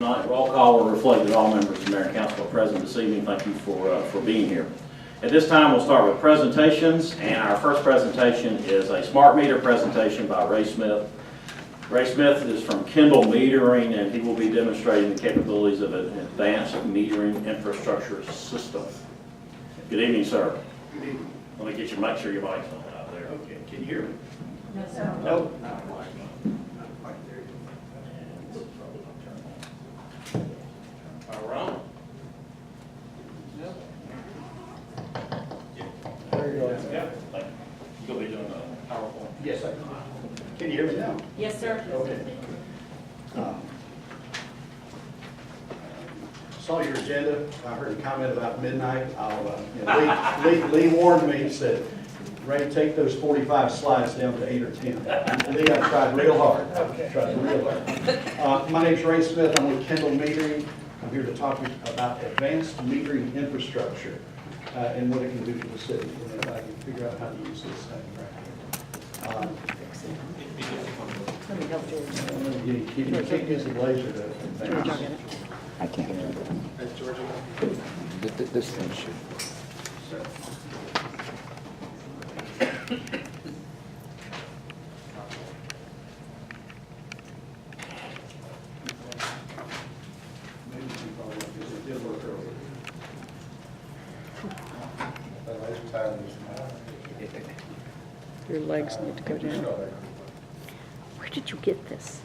Tonight, roll call will reflect that all members of the Mayor and Council are present this evening. Thank you for being here. At this time, we'll start with presentations, and our first presentation is a smart meter presentation by Ray Smith. Ray Smith is from Kendall Metering, and he will be demonstrating the capabilities of an advanced metering infrastructure system. Good evening, sir. Good evening. Let me get you, make sure your mic's on out there. Okay, can you hear me? No, sir. No. All right. There you go. Yeah. Thank you. You gonna be doing a PowerPoint? Yes, I can. Can you hear me now? Yes, sir. Okay. Saw your agenda. I heard a comment about midnight. Lee warned me, he said, Ray, take those 45 slides down to 8 or 10. Lee, I tried real hard. Tried real hard. My name's Ray Smith. I'm with Kendall Metering. I'm here to talk about advanced metering infrastructure and what it can do for the city. And if I can figure out how to use this thing right here. Let me help George. You can't use the laser to advance. I can't. This thing should. Maybe you can probably, because it did work earlier. Your legs need to go down. Where did you get this?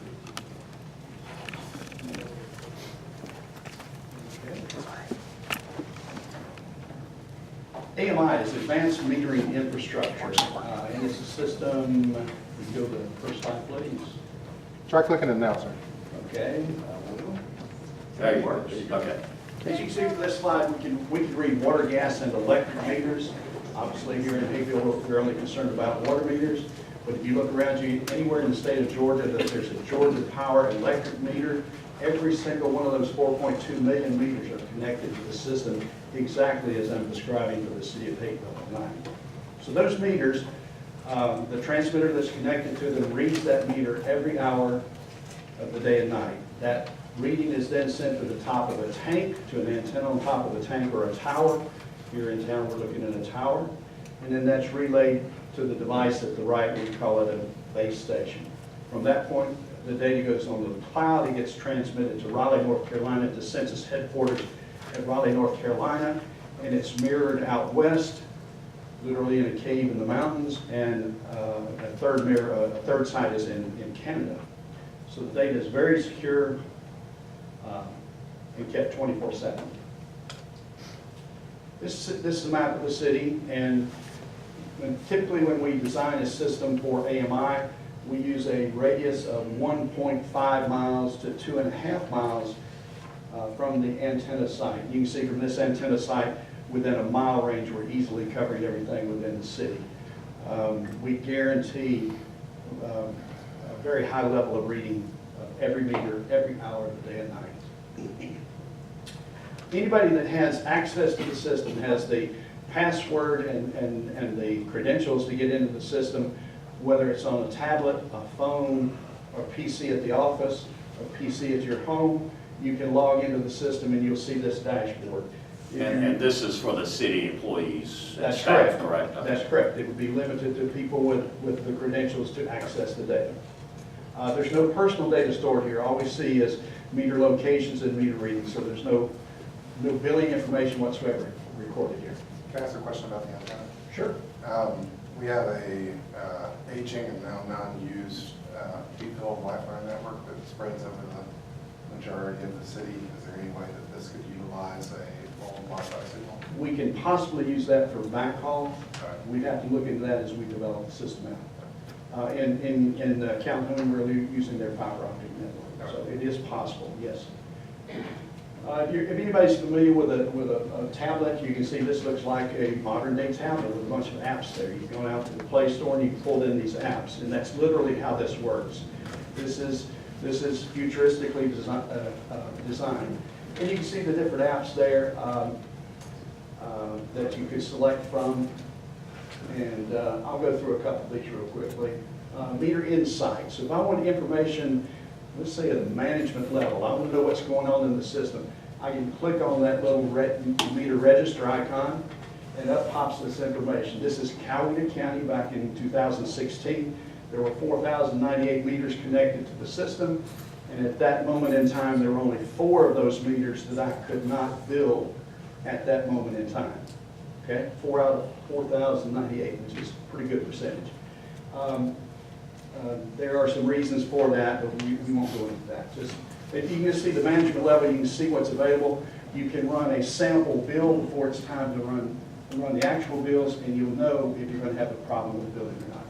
AMI is Advanced Metering Infrastructure, and it's a system, we go to the first slide, please. Try clicking it now, sir. Okay. There you are. Okay. As you can see from this slide, we can read water, gas, and electric meters. Obviously, here in Hayfield, we're only concerned about water meters, but if you look around you, anywhere in the state of Georgia, that there's a Georgia Power electric meter, every single one of those 4.2 million meters are connected to the system exactly as I'm describing for the city of Hayfield tonight. So those meters, the transmitter that's connected to them reads that meter every hour of the day and night. That reading is then sent to the top of a tank, to an antenna on top of a tank or a tower. Here in town, we're looking at a tower. And then that's relayed to the device at the right, we call it a base station. From that point, the data goes on to the cloud. It gets transmitted to Raleigh, North Carolina, to Census headquarters at Raleigh, North Carolina, and it's mirrored out west, literally in a cave in the mountains, and a third site is in Canada. So the data is very secure and kept 24/7. This is a map of the city, and typically when we design a system for AMI, we use a radius of 1.5 miles to 2.5 miles from the antenna site. You can see from this antenna site, within a mile range, we're easily covering everything within the city. We guarantee a very high level of reading of every meter, every hour of the day and night. Anybody that has access to the system has the password and the credentials to get into the system, whether it's on a tablet, a phone, or PC at the office, or PC at your home. You can log into the system and you'll see this dashboard. And this is for the city employees and That's staff, correct. correct? That's correct. It would be limited to people with the credentials to access the data. There's no personal data stored here. All we see is meter locations and meter readings, so there's no billing information whatsoever recorded here. Can I ask a question about the antenna? Sure. We have a aging and now non-used default Wi-Fi network that spreads over the majority of the city. Is there any way that this could utilize a full Wi-Fi signal? We can possibly use that for backhaul. Right. We'd have to look into that as we develop the system out. In Calhoun, we're using their fiber optic network, so it is possible, yes. If anybody's familiar with a tablet, you can see this looks like a modern day tablet with a bunch of apps there. You go out to the Play Store and you can pull in these apps, and that's literally how this works. This is futuristically designed. And you can see the different apps there that you could select from. And I'll go through a couple of these real quickly. Meter Insight. So if I want information let's say at a management level, I want to know what's going on in the system. I can click on that little meter register icon, and up pops this information. This is county to county back in 2016. There were 4,098 meters connected to the system, and at that moment in time, there were only 4 of those meters that I could not build at that moment in time. Okay, 4 out of 4,098, which is a pretty good percentage. There are some reasons for that, but we won't go into that. Just, if you can just see the management level, you can see what's available. You can run a sample bill before it's time to run the actual bills, and you'll know if you're going to have a problem with billing or not.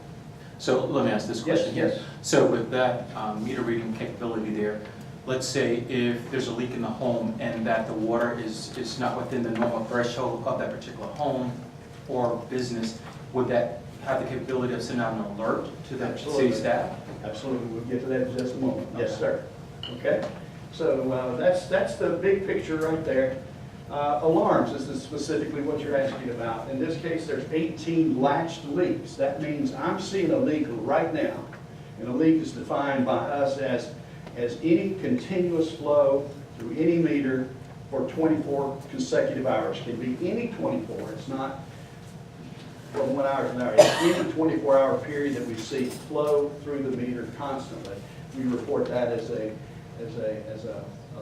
So let me ask this question Yes, here. yes. So with that meter reading capability there, let's say if there's a leak in the home and that the water is not within the normal threshold of that particular home or business, would that have the capability of sending out an alert to the Absolutely. city staff? Absolutely, we'll get to that in just a moment. Yes, Okay. sir. Okay, so that's the big picture right there. Alarms, this is specifically what you're asking about. In this case, there's 18 latched leaks. That means I'm seeing a leak right now, and a leak is defined by us as any continuous flow through any meter for 24 consecutive hours. It can be any 24, it's not from 1 hour to an hour. It's any 24-hour period that we see flow through the meter constantly. We report that as a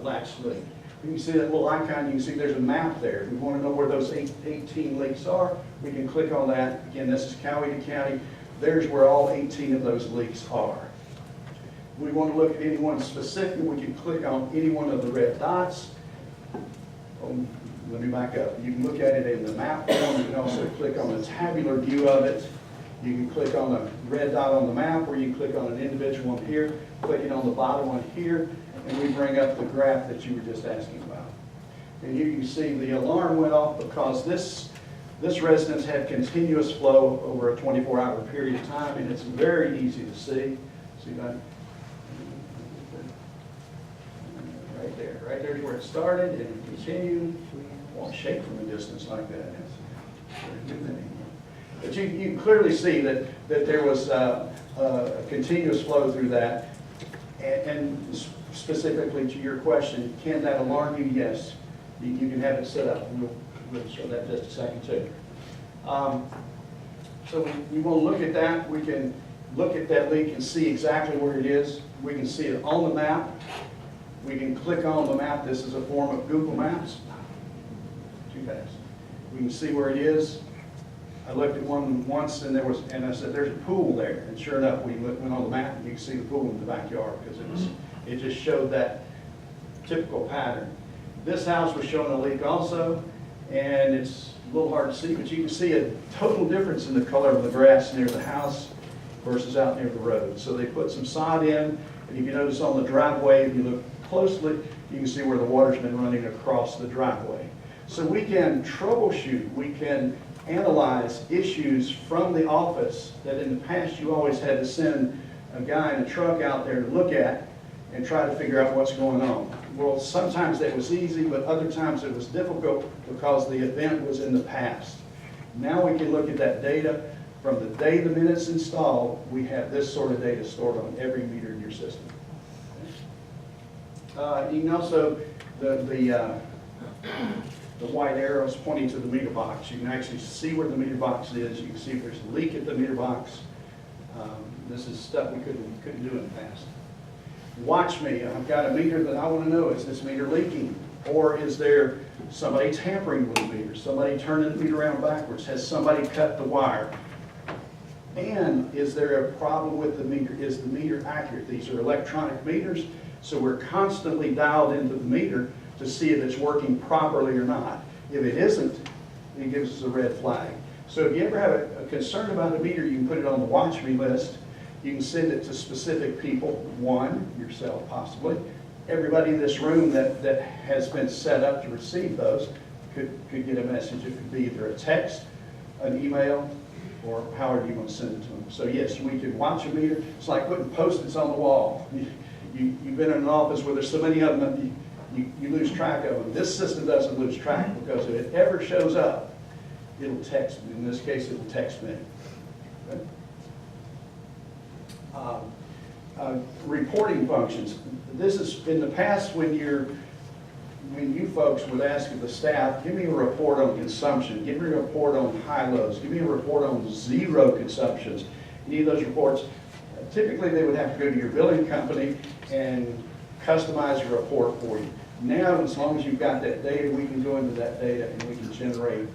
latched leak. You can see that little icon, you can see there's a map there. If we want to know where those 18 leaks are, we can click on that. Again, this is county to county. There's where all 18 of those leaks are. We want to look at any one specific, we can click on any one of the red dots. Let me back up. You can look at it in the map form. You can also click on a tabular view of it. You can click on a red dot on the map, or you can click on an individual one here, click it on the bottom one here, and we bring up the graph that you were just asking about. And you can see the alarm went off because this residence had continuous flow over a 24-hour period of time, and it's very easy to see. See that? Right there's where it started, and it continued. Won't shake from a distance like that. But you can clearly see that there was a continuous flow through that. And specifically to your question, can that alarm you? Yes. You can have it set up. We'll show that in just a second too. So we want to look at that. We can look at that leak and see exactly where it is. We can see it on the map. We can click on the map. This is a form of Google Maps. Too fast. We can see where it is. I looked at one once, and I said, "There's a pool there." And sure enough, we went on the map, and you can see the pool in the backyard because it just showed that typical pattern. This house was showing a leak also, and it's a little hard to see, but you can see a total difference in the color of the grass near the house versus out near the road. So they put some sod in, and if you notice on the driveway, if you look closely, you can see where the water's been running across the driveway. So we can troubleshoot, we can analyze issues from the office that in the past you always had to send a guy in a truck out there to look at and try to figure out what's going on. Well, sometimes that was easy, but other times it was difficult because the event was in the past. Now we can look at that data. From the day the minute's installed, we have this sort of data stored on every meter in your system. You can also, the white arrows pointing to the meter box. You can actually see where the meter box is. You can see if there's a leak at the meter box. This is stuff we couldn't do in the past. Watch me. I've got a meter that I want to know, is this meter leaking? Or is there somebody tampering with the meter? Somebody turning the meter around backwards? Has somebody cut the wire? And is there a problem with the meter? Is the meter accurate? These are electronic meters, so we're constantly dialed into the meter to see if it's working properly or not. If it isn't, it gives us a red flag. So if you ever have a concern about a meter, you can put it on the watch me list. You can send it to specific people, one, yourself possibly. Everybody in this room that has been set up to receive those could get a message. It could be either a text, an email, or however you want to send it to them. So yes, we can watch a meter. It's like putting Post-its on the wall. You've been in an office where there's so many of them, you lose track of them. This system doesn't lose track because if it ever shows up, it'll text me. In this case, it'll text me. Okay? Reporting functions. This is, in the past, when you folks would ask the staff, give me a report on consumption, give me a report on high-lows, give me a report on zero consumptions. Any of those reports, typically they would have to go to your billing company and customize a report for you. Now, as long as you've got that data, we can go into that data and we can generate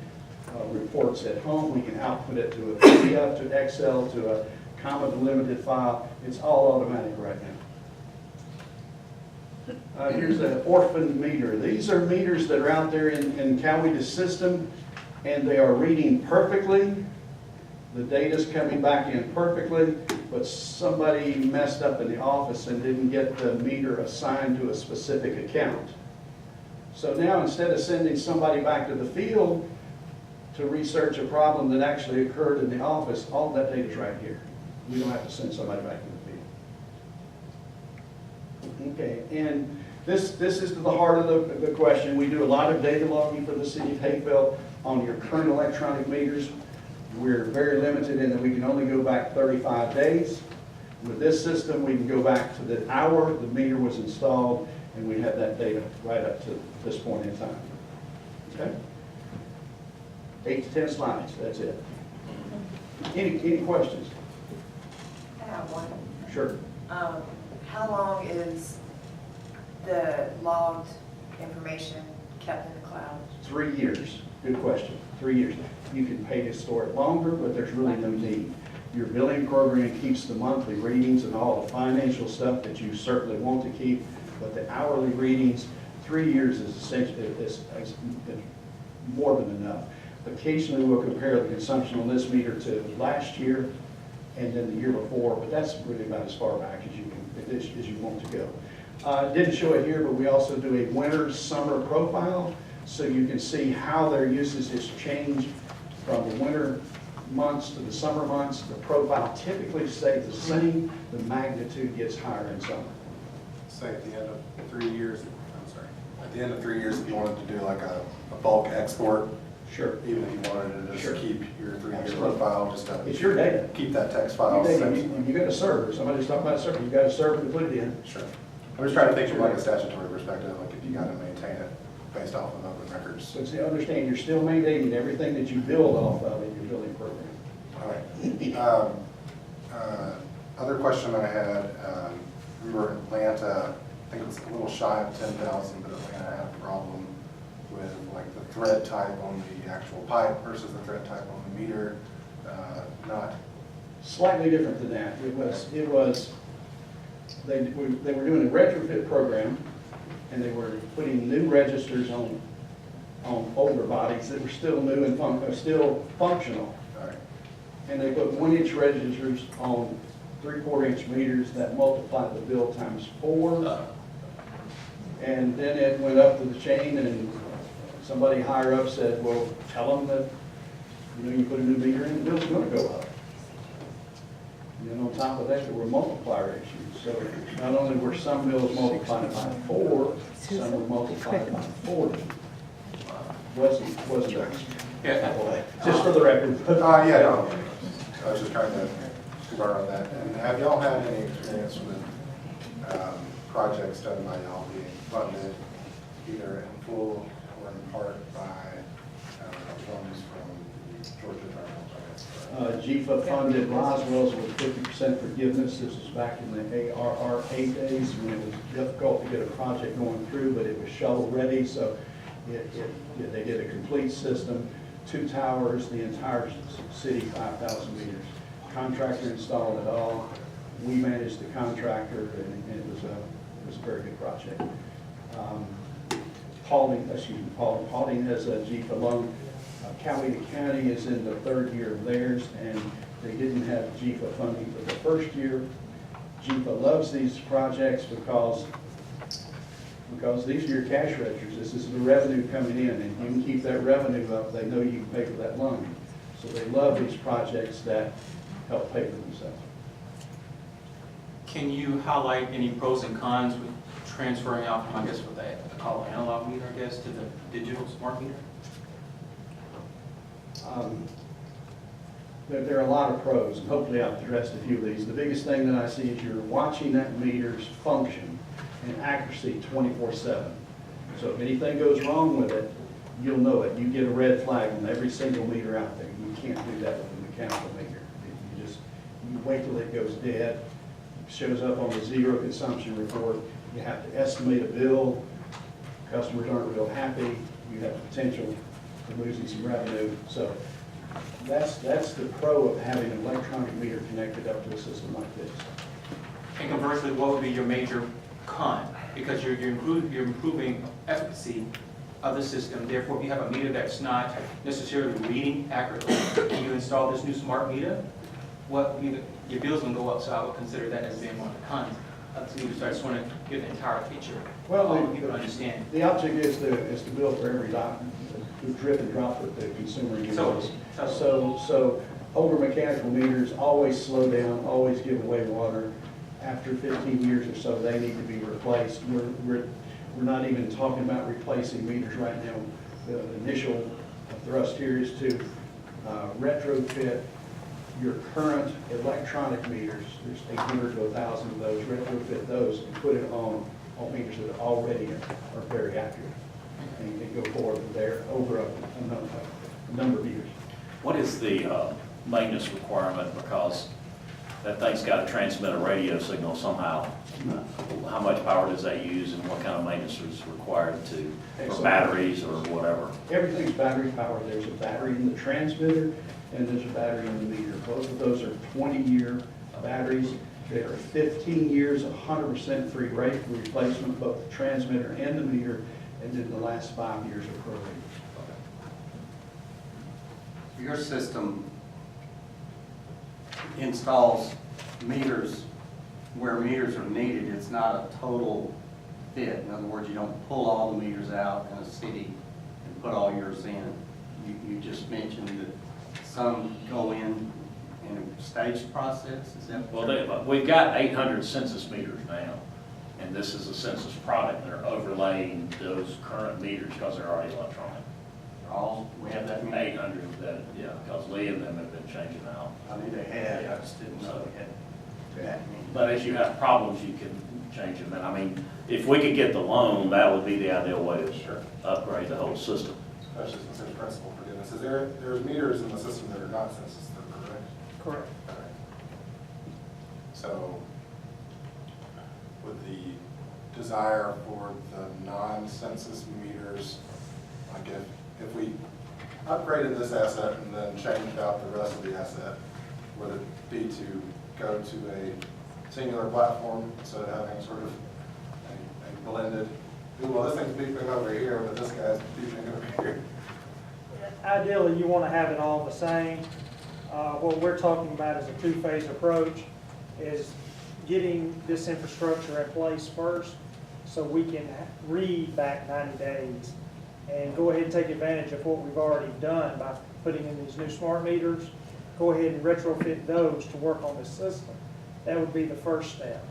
reports at home. We can output it to a PDF, to Excel, to a comma delimited file. It's all automatic right now. Here's an orphan meter. These are meters that are out there in Coweta's system, and they are reading perfectly. The data's coming back in perfectly, but somebody messed up in the office and didn't get the meter assigned to a specific account. So now, instead of sending somebody back to the field to research a problem that actually occurred in the office, all that data's right here. We don't have to send somebody back to the field. Okay, and this is the heart of the question. We do a lot of data logging for the city of Hayfield on your current electronic meters. We're very limited in that we can only go back 35 days. With this system, we can go back to the hour the meter was installed, and we have that data right up to this point in time. Okay? 8 to 10 slides, that's it. Any questions? I have one. Sure. How long is the logged information kept in the cloud? 3 years. Good question. 3 years. You can pay to store it longer, but there's really no need. Your billing program keeps the monthly readings and all the financial stuff that you certainly want to keep, but the hourly readings, 3 years is essentially is more than enough. Occasionally, we'll compare the consumption on this meter to last year and then the year before, but that's really about as far back as you can, as you want to go. Didn't show it here, but we also do a winter-summer profile, so you can see how their usage has changed from the winter months to the summer months. The profile typically stays the same. The magnitude gets higher in summer. Say at the end of 3 years, I'm sorry, at the end of 3 years, if you wanted to do like a bulk export, Sure. even if you wanted to just Sure. keep your 3-year Absolutely. profile, just to It's your data. keep that text file. You got a server. Somebody's talking about a server. You got a server to put it in. Sure. I'm just trying to think from like a statutory perspective, like if you got to maintain it based off of open records. So you understand, you're still maintaining everything that you build off of in your building program. All right. Other question I had, we were in Atlanta, I think it was a little shy of 10,000, but Atlanta had a problem with like the thread type on the actual pipe versus the thread type on the meter. Not Slightly different than that. They were doing a retrofit program, and they were putting new registers on older bodies that were still new and still functional. all right. And they put 1-inch registers on 3/4-inch meters that multiplied the bill times 4. And then it went up to the chain, and somebody higher up said, well, tell them that, you put a new meter in, the bill's going to go up. And then on top of that, there were multiplier issues. So not only were some bills multiplied by 4, some were multiplied by 40. Wasn't there? Yeah. Just for the record. Yeah, no, I was just trying to figure on that. And have y'all had any experience with projects done by y'all being funded either in full or in part by funds from Georgia Environmental Plans? GFA funded Roswell's with 50% forgiveness. This was back in the ARRA days when it was difficult to get a project going through, but it was shovel ready, so they did a complete system, 2 towers, the entire city, 5,000 meters. Contractor installed it all. We managed the contractor, and it was a very good project. Paulding has a GFA loan. Coweta County is in the 3rd year of theirs, and they didn't have GFA funding for the 1st year. GFA loves these projects because these are your cash registers. This is the revenue coming in, and you can keep that revenue up. They know you can pay for that loan. So they love these projects that help pay for themselves. Can you highlight any pros and cons with transferring out from, I guess, what they call an analog meter, I guess, to the digital smart meter? There are a lot of pros, and hopefully I've addressed a few of these. The biggest thing that I see is you're watching that meter's function and accuracy 24/7. So if anything goes wrong with it, you'll know it. You get a red flag on every single meter out there. You can't do that with a mechanical meter. You wait till it goes dead, shows up on the zero consumption report. You have to estimate a bill. Customers aren't real happy. You have the potential for losing some revenue. So that's the pro of having an electronic meter connected up to a system like this. And conversely, what would be your major con? Because you're improving efficacy of the system. Therefore, if you have a meter that's not necessarily reading accurately, and you install this new smart meter, your bill's gonna go up, so I would consider that as being one of the cons of the meter. So I just wanna give the entire picture. Well, so people understand. The object is to bill for every drip and drop that the consumer uses. So older mechanical meters always slow down, always give away water. After 15 years or so, they need to be replaced. We're not even talking about replacing meters right now. The initial thrust here is to retrofit your current electronic meters. There's 800 to 1,000 of those. Retrofit those and put it on meters that already are very accurate. And you can go forward from there over a number of years. What is the maintenance requirement, because that thing's got to transmit a radio signal somehow? How much power does that use, and what kind of maintenance is required for batteries or whatever? Everything's battery powered. There's a battery in the transmitter and there's a battery in the meter. Both of those are 20-year batteries. They are 15 years, 100% free rate replacement, both the transmitter and the meter, and then the last 5 years are prorated. Your system installs meters where meters are needed. It's not a total fit. In other words, you don't pull all the meters out in a city and put all yours in. You just mentioned that some go in a staged process. Is that Well, we've got 800 census meters now, and this is a census product. They're overlaying those current meters because they're already electronic. we have that many? 800, yeah, because Lee and them have been changing out. I knew they had, I just didn't know we had that many. But as you have problems, you can change them. And I mean, if we could get the loan, that would be the ideal way to upgrade the whole system. Especially since there's principal forgiveness. There's meters in the system that are not census, correct? Correct. Okay. So with the desire for the non-census meters, like if we upgraded this asset and then changed out the rest of the asset, would it be to go to a singular platform instead of having sort of a blended, well, this thing's beeping over here, but this guy's beeping over here? Ideally, you want to have it all the same. What we're talking about is a two-phase approach, is getting this infrastructure in place first so we can read back 90 days and go ahead and take advantage of what we've already done by putting in these new smart meters. Go ahead and retrofit those to work on this system. That would be the first step.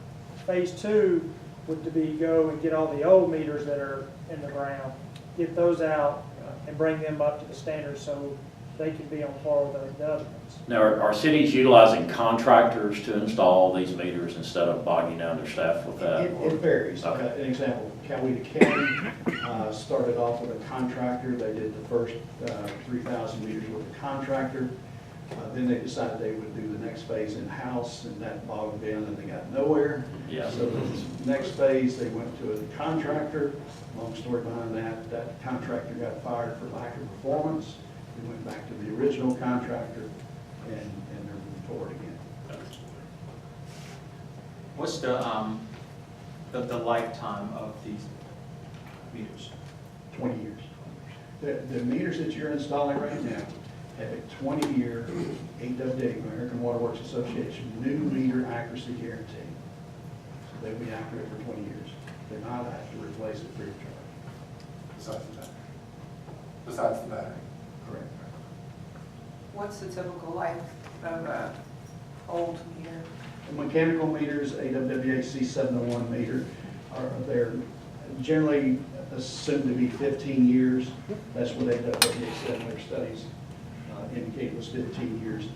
Phase two would be go and get all the old meters that are in the ground, get those out and bring them up to the standard so they can be on par with the other ones. Now, are cities utilizing contractors to install these meters instead of bogging down their staff with that? It varies. Okay. An example, Coweta County started off with a contractor. They did the first 3,000 meters with a contractor. Then they decided they would do the next phase in-house, and that bogged down and they got nowhere. Yeah. So the next phase, they went to a contractor. Long story behind that, that contractor got fired for lack of performance. They went back to the original contractor, and they're moving forward again. What's the lifetime of these meters? 20 years. The meters that you're installing right now have a 20-year AWA, American Water Works Association, new meter accuracy guarantee. So they'll be accurate for 20 years. They're not have to replace it free of charge. Besides the battery. Correct. What's the typical life of a old meter? The mechanical meters, AWA C701 meter, they're generally assumed to be 15 years. That's what AWA said in their studies indicate was 15 years.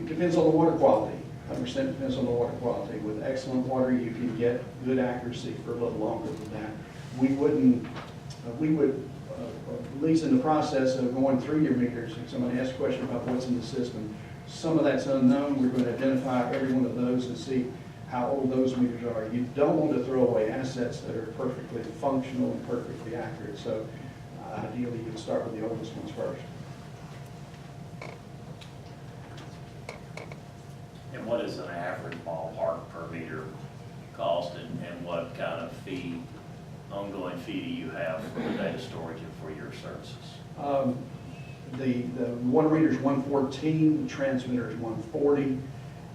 Depends on the water quality. 100% depends on the water quality. With excellent water, you can get good accuracy for a little longer than that. We would, at least in the process of going through your meters, if somebody asks a question about what's in the system, some of that's unknown. We're going to identify every one of those and see how old those meters are. You don't want to throw away assets that are perfectly functional and perfectly accurate. So ideally, you'd start with the oldest ones first. And what is an average ballpark per meter cost, and what kind of fee, ongoing fee do you have for the data storage and for your services? The water meter is $114, the transmitter is $140,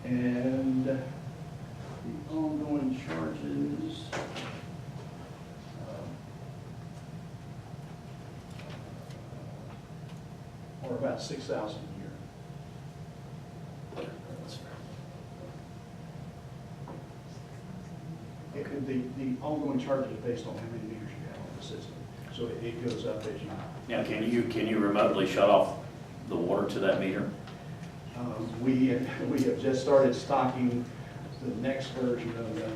and the ongoing charges are about $6,000 a year. The ongoing charge is based on how many meters you have on the system, so it goes up as you. Now, can you remotely shut off the water to that meter? We have just started stocking the next version of the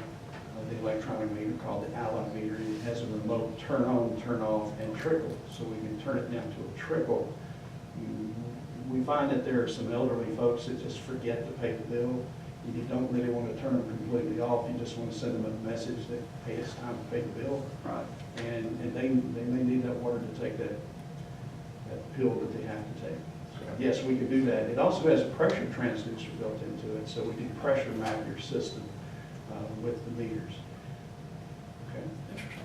electronic meter called the Ally meter. It has a remote turn on, turn off, and trickle, so we can turn it down to a trickle. We find that there are some elderly folks that just forget to pay the bill. You don't really want to turn them completely off. You just want to send them a message that, hey, it's time to pay the bill. Right. And they may need that water to take that pill that they have to take. So, yes, we could do that. It also has a pressure transducer built into it, so we can pressure map your system with the meters. Okay. Interesting.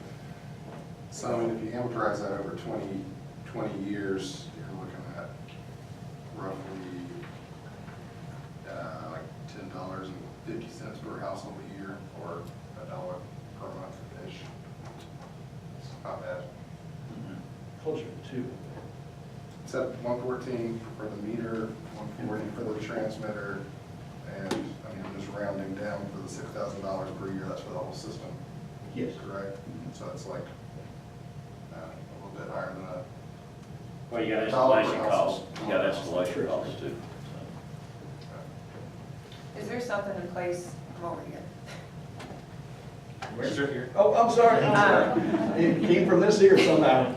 So if you amortize that over 20 years, you're looking at roughly like $10.50 per household a year, or $1 per month-ish. It's not bad. Closer to 2. It's at 114 for the meter, 140 for the transmitter, and I mean, I'm just rounding down for the $6,000 per year. That's for the whole system. Yes. Correct. So it's like a little bit higher than that. Well, you got Dollar per installation costs, household. you got installation costs too. Is there something in place, I'm over here. Where's your here? Oh, I'm sorry. It came from this ear somehow.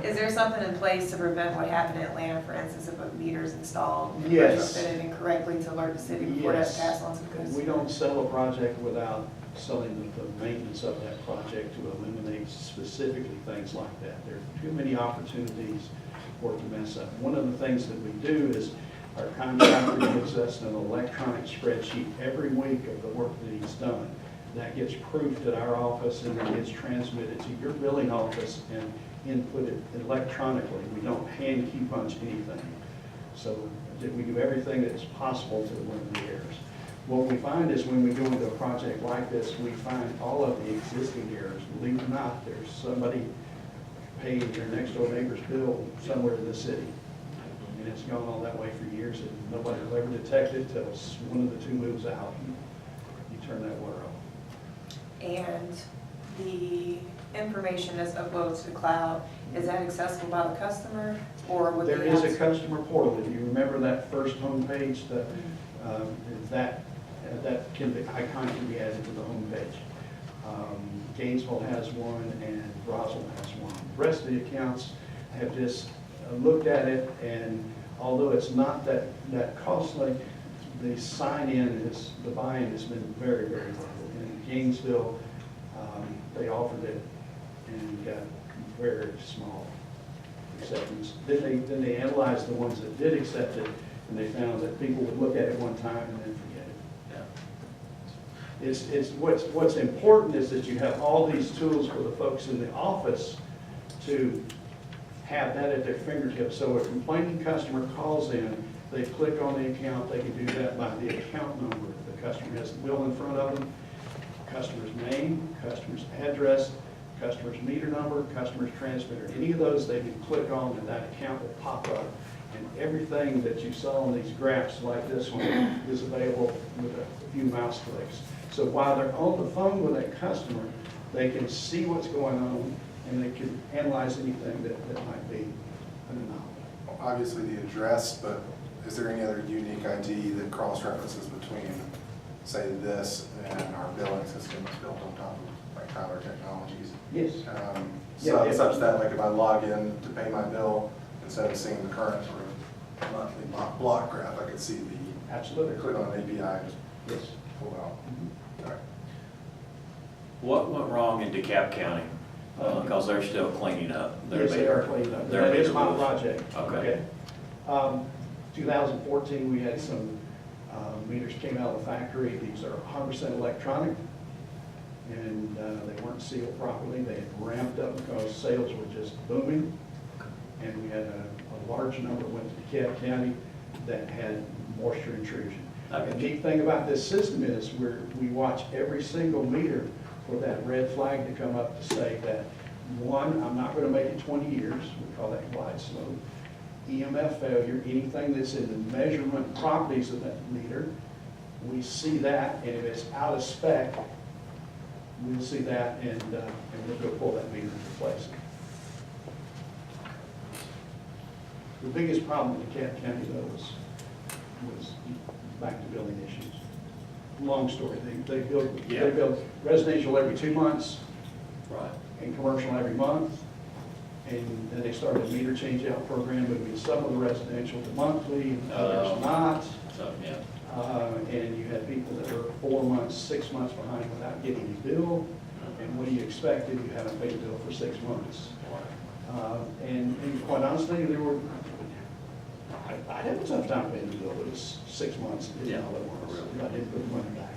Is there something in place to prevent what happened in Atlanta, for instance, if a meter's installed and Yes. retrofitted incorrectly to alert the city before that's Yes. passed on to the We consumer? don't sell a project without selling the maintenance of that project to eliminate specifically things like that. There are too many opportunities for it to mess up. One of the things that we do is our contractor gives us an electronic spreadsheet every week of the work that he's done. That gets proofed at our office and then gets transmitted to your billing office and inputted electronically. We don't hand key punch anything. So we do everything that's possible to eliminate errors. What we find is when we go into a project like this, we find all of the existing errors. Believe it or not, there's somebody paying their next door neighbor's bill somewhere in the city. And it's gone all that way for years and nobody will ever detect it until one of the two moves out. You turn that water off. And the information that's uploaded to the cloud, is that accessible by the customer, or would There they is have a to- customer portal. If you remember that first homepage, that icon can be added to the homepage. Gainesville has one and Roswell has one. The rest of the accounts have just looked at it, and although it's not that costly, the the buy-in has been very, very low. In Gainesville, they offered it and got very small acceptance. Then they analyzed the ones that did accept it, and they found that people would look at it one time and then forget it. Yeah. It's what's important is that you have all these tools for the folks in the office to have that at their fingertips. So a complaining customer calls in, they click on the account, they can do that by the account number. The customer has the bill in front of them, customer's name, customer's address, customer's meter number, customer's transmitter. Any of those they can click on and that account will pop up. And everything that you saw on these graphs like this one is available with a few mouse clicks. So while they're on the phone with a customer, they can see what's going on and they can analyze anything that might be an anomaly. Obviously the address, but is there any other unique ID that cross-references between, say, this and our billing system that's built on top of like Tyler Technologies? Yes. So such that like if I log in to pay my bill, instead of seeing the current sort of monthly block graph, I could see the, Absolutely. click on an API and just Yes. pull it out. All right. What went wrong in DeKalb County? Because they're still cleaning up. their Yes, they meter- are cleaning up. their That is meter my rules. project. Okay. 2014, we had some meters came out of the factory. These are 100% electronic, and they weren't sealed properly. They had ramped up because sales were just booming, and we had a large number went to DeKalb County that had moisture intrusion. Okay. The neat thing about this system is we watch every single meter for that red flag to come up to say that, one, I'm not going to make it 20 years, we call that glide slope. EMF failure, anything that's in the measurement properties of that meter, we see that, and if it's out of spec, we'll see that, and we'll go pull that meter and replace it. The biggest problem in DeKalb County, though, was back to building issues. Long story, they build residential every 2 months Right. and commercial every month. And then they started a meter change-out program, moving some of the residential to monthly, and others not. So, yeah. And you had people that were 4 months, 6 months behind without getting a bill. And what do you expect if you haven't paid a bill for 6 months? And quite honestly, I had a tough time paying the bill. It was 6 months, didn't know what it was. I didn't put the money back.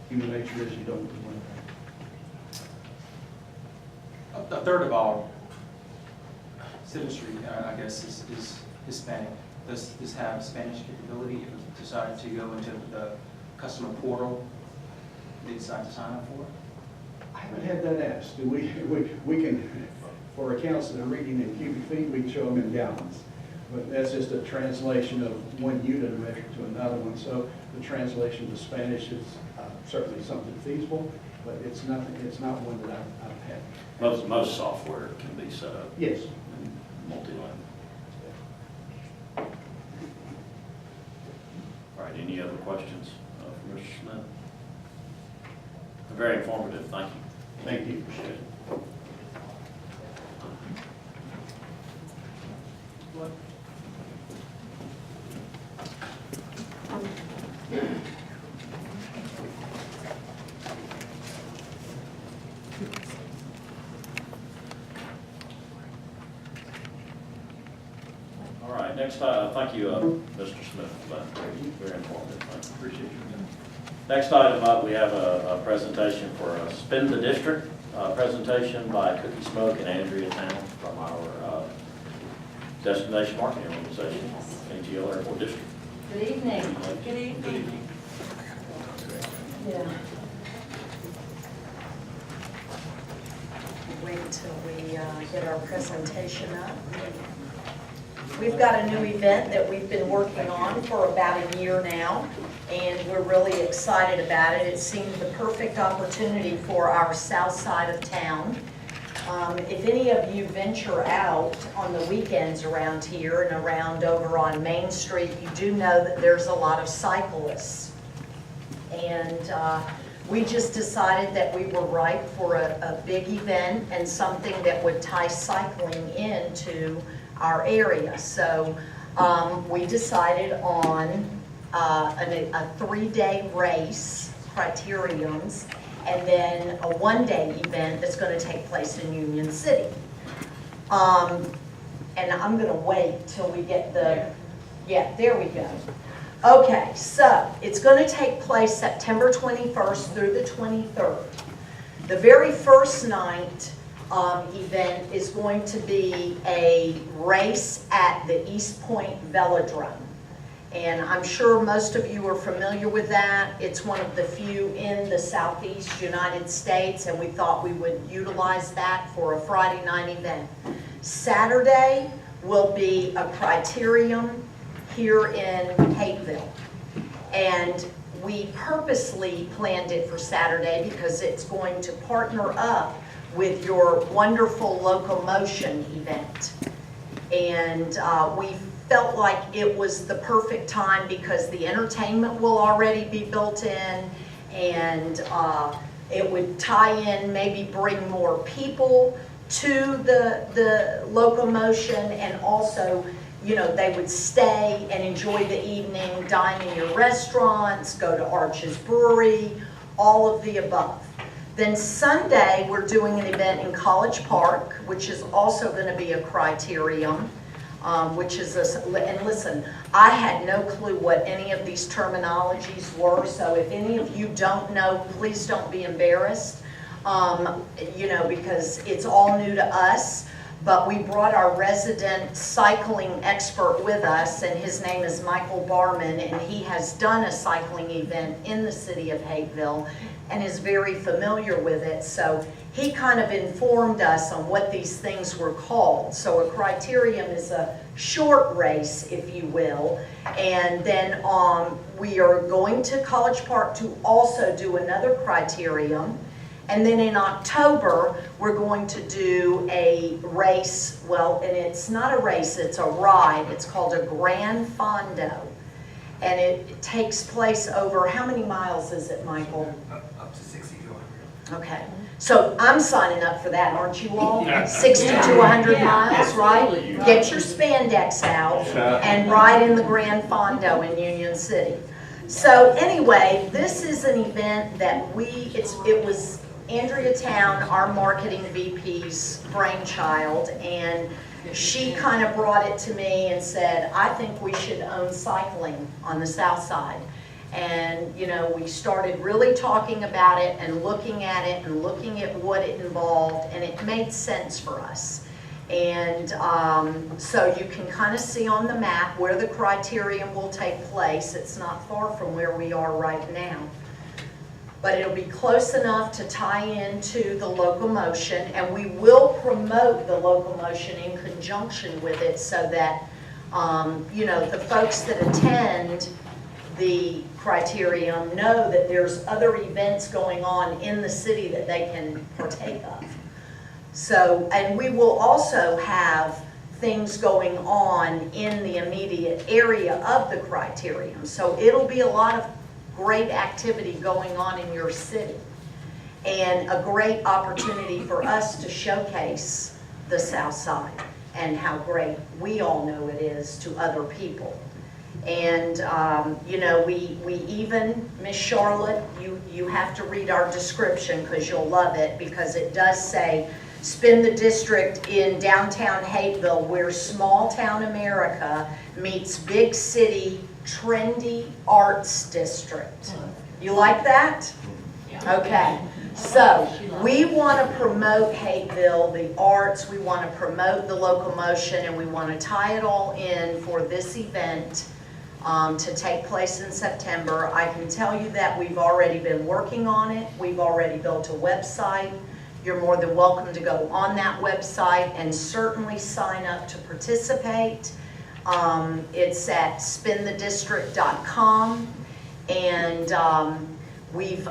Human nature is you don't put the money back. A third of our citizenry, I guess, is Hispanic. Does this have Spanish capability if we decide to go into the customer portal they decide to sign up for? I haven't had that asked. We can, for accounts that are reading in cubic feet, we can show them in gallons. But that's just a translation of one unit of measure to another one. So the translation to Spanish is certainly something feasible, but it's not one that I've had. Most software can be set up Yes. multi-line. All right, any other questions for Mr. Smith? Very informative, thank you. Thank you. Appreciate it. All right, next, thank you, Mr. Smith, for that. Very informative. Thank you. Appreciate you. Next item up, we have a presentation for Spin the District, presentation by Cookie Smoke and Andrea Town from our Destination Marketing Organization, ATL Airport District. Good evening. Good evening. Yeah. Wait until we get our presentation up. We've got a new event that we've been working on for about a year now, and we're really excited about it. It seemed the perfect opportunity for our south side of town. If any of you venture out on the weekends around here and around over on Main Street, you do know that there's a lot of cyclists. And we just decided that we were ripe for a big event and something that would tie cycling into our area. So we decided on a 3-day race, criteriums, and then a 1-day event that's going to take place in Union City. And I'm going to wait till we get the, yeah, there we go. Okay, so it's going to take place September 21st through the 23rd. The very first night event is going to be a race at the East Point Velodrome. And I'm sure most of you are familiar with that. It's one of the few in the Southeast United States, and we thought we would utilize that for a Friday night event. Saturday will be a criterium here in Hateville. And we purposely planned it for Saturday because it's going to partner up with your wonderful locomotion event. And we felt like it was the perfect time because the entertainment will already be built in, and it would tie in, maybe bring more people to the locomotion, and also, you know, they would stay and enjoy the evening, dine in your restaurants, go to Arch's Brewery, all of the above. Then Sunday, we're doing an event in College Park, which is also going to be a criterium, which is and listen, I had no clue what any of these terminologies were, so if any of you don't know, please don't be embarrassed, you know, because it's all new to us. But we brought our resident cycling expert with us, and his name is Michael Barman, and he has done a cycling event in the city of Hapeville and is very familiar with it. So he kind of informed us on what these things were called. So a criterium is a short race, if you will, and then we are going to College Park to also do another criterium. And then in October, we're going to do a race, well, and it's not a race, it's a ride. It's called a Grand Fondo. And it takes place over, how many miles is it, Michael? Up to 60 to 100. Okay, so I'm signing up for that, aren't you all? 60 to 100 miles, right? Get your spandex out and ride in the Grand Fondo in Union City. So anyway, this is an event that it was Andrea Town, our marketing VP's brainchild, and she kind of brought it to me and said, I think we should own cycling on the south side. And you know, we started really talking about it and looking at it and looking at what it involved, and it made sense for us. And so you can kind of see on the map where the criterium will take place. It's not far from where we are right now. But it'll be close enough to tie into the locomotion, and we will promote the locomotion in conjunction with it so that, you know, the folks that attend the criterium know that there's other events going on in the city that they can partake of. So, and we will also have things going on in the immediate area of the criterium. So it'll be a lot of great activity going on in your city, and a great opportunity for us to showcase the South Side and how great we all know it is to other people. And you know, we even, Miss Charlotte, you have to read our description because you'll love it, because it does say, spin the district in downtown Hapeville where small town America meets big city trendy arts district. You like that? Okay. So we want to promote Hapeville, the arts, we want to promote the locomotion, and we want to tie it all in for this event to take place in September. I can tell you that we've already been working on it. We've already built a website. You're more than welcome to go on that website and certainly sign up to participate. It's at spinthedistrict.com, and we've